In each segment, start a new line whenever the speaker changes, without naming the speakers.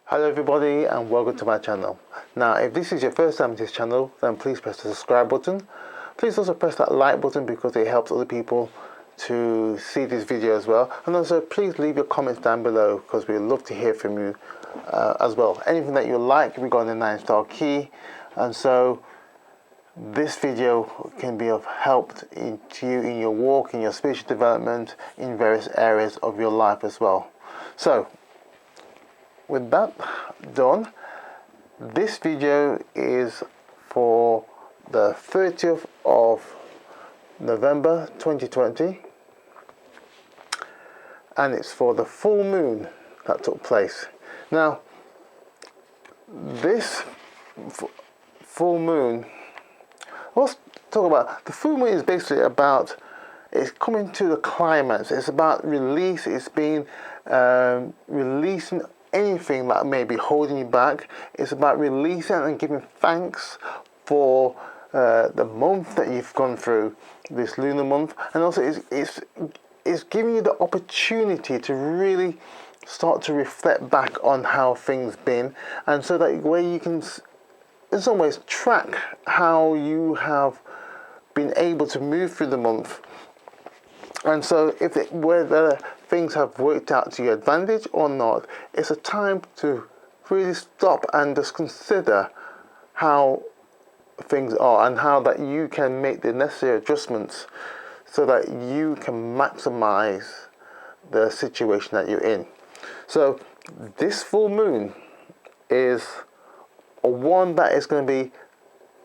Hello everybody and welcome to my channel. Now if this is your first time to this channel, then please press the subscribe button. Please also press that like button because it helps other people to see this video as well. And also please leave your comments down below because we'd love to hear from you as well. Anything that you like regarding the 9-star key. And so this video can be of help to you in your walk, in your spiritual development, in various areas of your life as well. So with that done, this video is for the 30th of November 2020 and it's for the full moon that took place. Now this full moon, let's talk about the full moon. Is basically about, it's coming to the climax. It's about release. It's being releasing anything that may be holding you back. It's about releasing and giving thanks for the month that you've gone through, this lunar month, and also it's giving you the opportunity to really start to reflect back on how things been, and so that way you can in some ways track how you have been able to move through the month. And so whether things have worked out to your advantage or not, it's a time to really stop and just consider how things are and how that you can make the necessary adjustments so that you can maximize the situation that you're in. So this full moon is one that is going to be,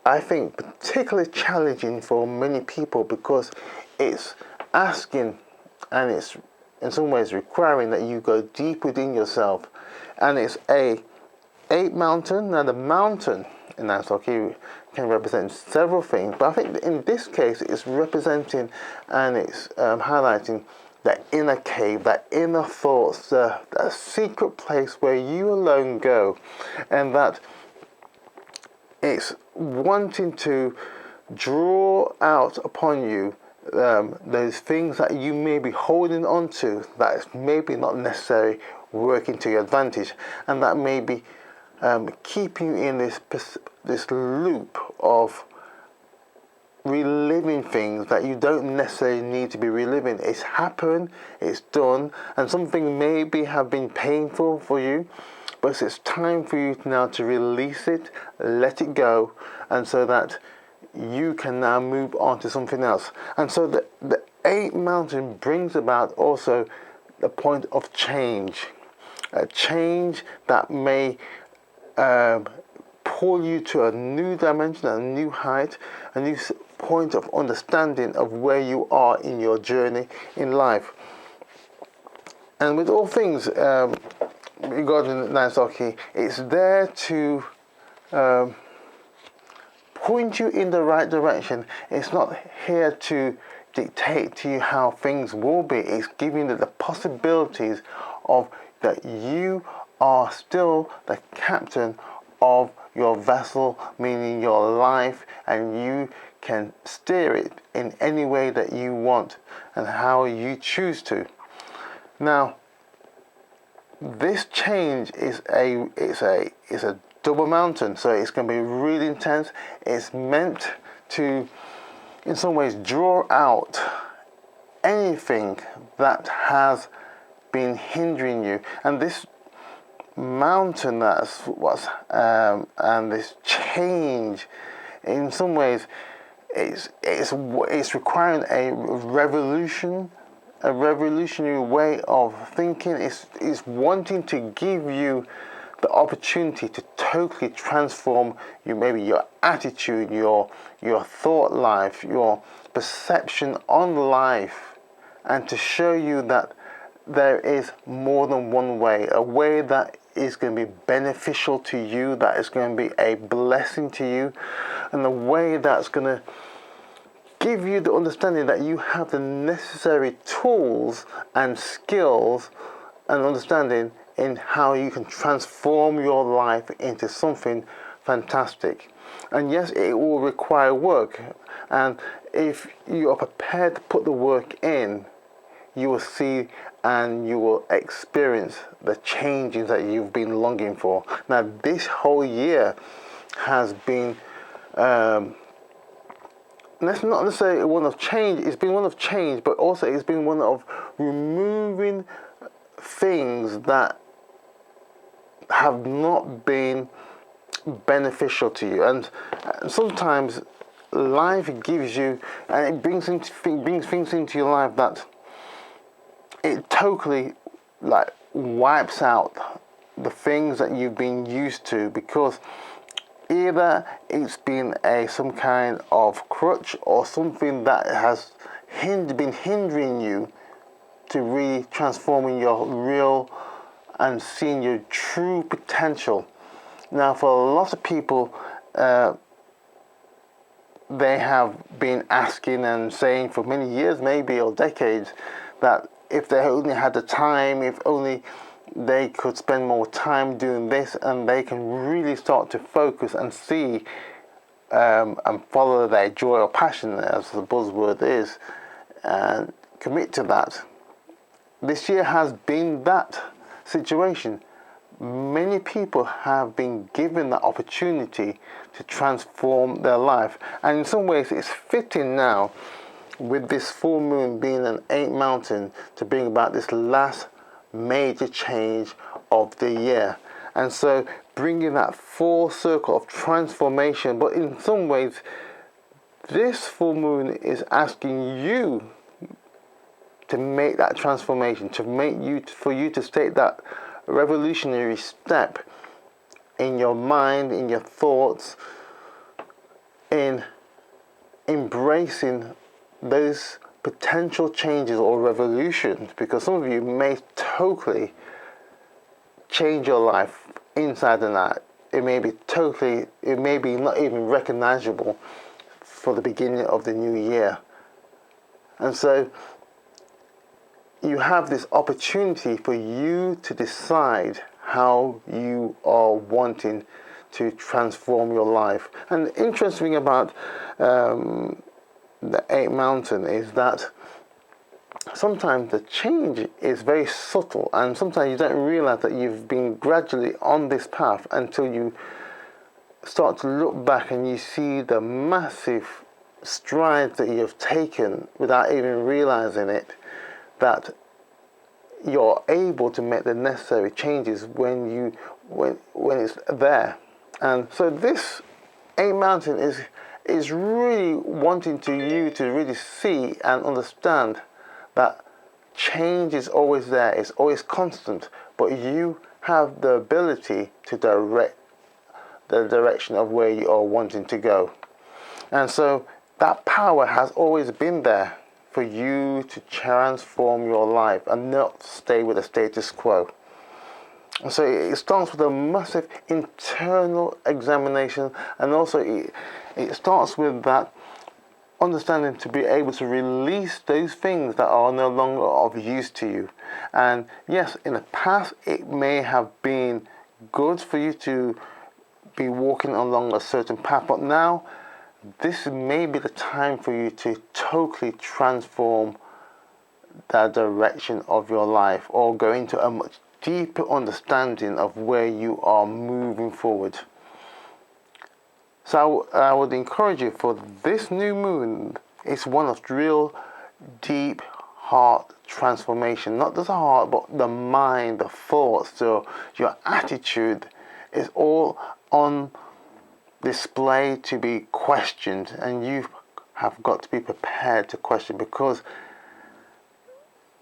I think, particularly challenging for many people because it's asking and it's in some ways requiring that you go deep within yourself. And it's a 8 mountain. Now the mountain in Nansaki can represent several things, but I think in this case it's representing and it's highlighting that inner cave, that inner thoughts, that secret place where you alone go, and that it's wanting to draw out upon you those things that you may be holding on to that is maybe not necessarily working to your advantage, and that may be keeping you in this loop of reliving things that you don't necessarily need to be reliving. It's happened, it's done, and something maybe have been painful for you, but it's time for you now to release it, let it go, and so that you can now move on to something else. And so the 8 mountain brings about also the point of change, a change that may pull you to a new dimension, a new height, a new point of understanding of where you are in your journey in life. And with all things regarding the 9-star key, it's there to point you in the right direction. It's not here to dictate to you how things will be. It's giving you the possibilities of that you are still the captain of your vessel, meaning your life, and you can steer it in any way that you want and how you choose to. Now this change is a double mountain, so it's going to be really intense. It's meant to in some ways draw out anything that has been hindering you, and this mountain that's what's and this change in some ways it's requiring a revolutionary way of thinking. It's wanting to give you the opportunity to totally transform maybe your attitude, your thought life, your perception on life, and to show you that there is more than one way, a way that is going to be beneficial to you, that is going to be a blessing to you, and a way that's going to give you the understanding that you have the necessary tools and skills and understanding in how you can transform your life into something fantastic. And yes, it will require work, and if you are prepared to put the work in, you will see and you will experience the changes that you've been longing for. Now, this whole year has been, let's not necessarily one of change, it's been one of change, but also it's been one of removing things that have not been beneficial to you. And sometimes life gives you, and it brings things into your life that it totally like wipes out the things that you've been used to, because either it's been some kind of crutch or something that has been hindering you to really transforming your real and seeing your true potential. Now, for a lot of people, they have been asking and saying for many years, maybe, or decades, that if they only had the time, if only they could spend more time doing this, and they can really start to focus and see and follow their joy or passion, as the buzzword is, and commit to that. This year has been that situation. Many people have been given the opportunity to transform their life, and in some ways it's fitting now with this full moon being an 8th mountain to bring about this last major change of the year. And so bringing that full circle of transformation, but in some ways this full moon is asking you to make that transformation, for you to take that revolutionary step in your mind, in your thoughts, in embracing those potential changes or revolutions, because some of you may totally change your life inside and out. It may be not even recognizable for the beginning of the new year. And so you have this opportunity for you to decide how you are wanting to transform your life. And the interesting thing about the 8th mountain is that sometimes the change is very subtle, and sometimes you don't realize that you've been gradually on this path until you start to look back and you see the massive strides that you've taken without even realizing it, that you're able to make the necessary changes when it's there. And so this 8th mountain is really wanting you to really see and understand that change is always there, it's always constant, but you have the ability to direct the direction of where you are wanting to go. And so that power has always been there for you to transform your life and not stay with the status quo. And so it starts with a massive internal examination, and also it starts with that understanding to be able to release those things that are no longer of use to you. And yes, in the past it may have been good for you to be walking along a certain path, but now this may be the time for you to totally transform the direction of your life, or go into a much deeper understanding of where you are moving forward. So I would encourage you, for this new moon, it's one of real deep heart transformation. Not just the heart, but the mind, the thoughts, your attitude is all on display to be questioned, and you have got to be prepared to question, because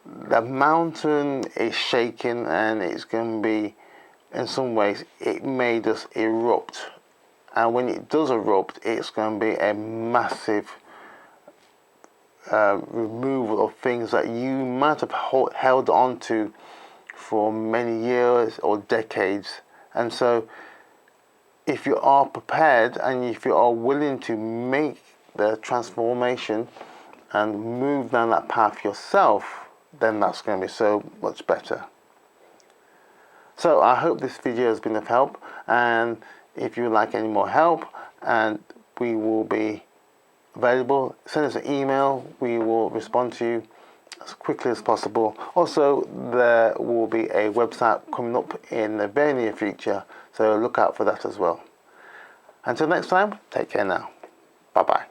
the mountain is shaking, and it's going to be, in some ways, it may just erupt. And when it does erupt, it's going to be a massive removal of things that you might have held on to for many years or decades. And so if you are prepared, and if you are willing to make the transformation and move down that path yourself, then that's going to be so much better. So I hope this video has been of help, and if you would like any more help, and we will be available, send us an email, we will respond to you, as quickly as possible. Also, there will be a website coming up in the very near future, so look out for that as well. Until next time, take care now. Bye bye.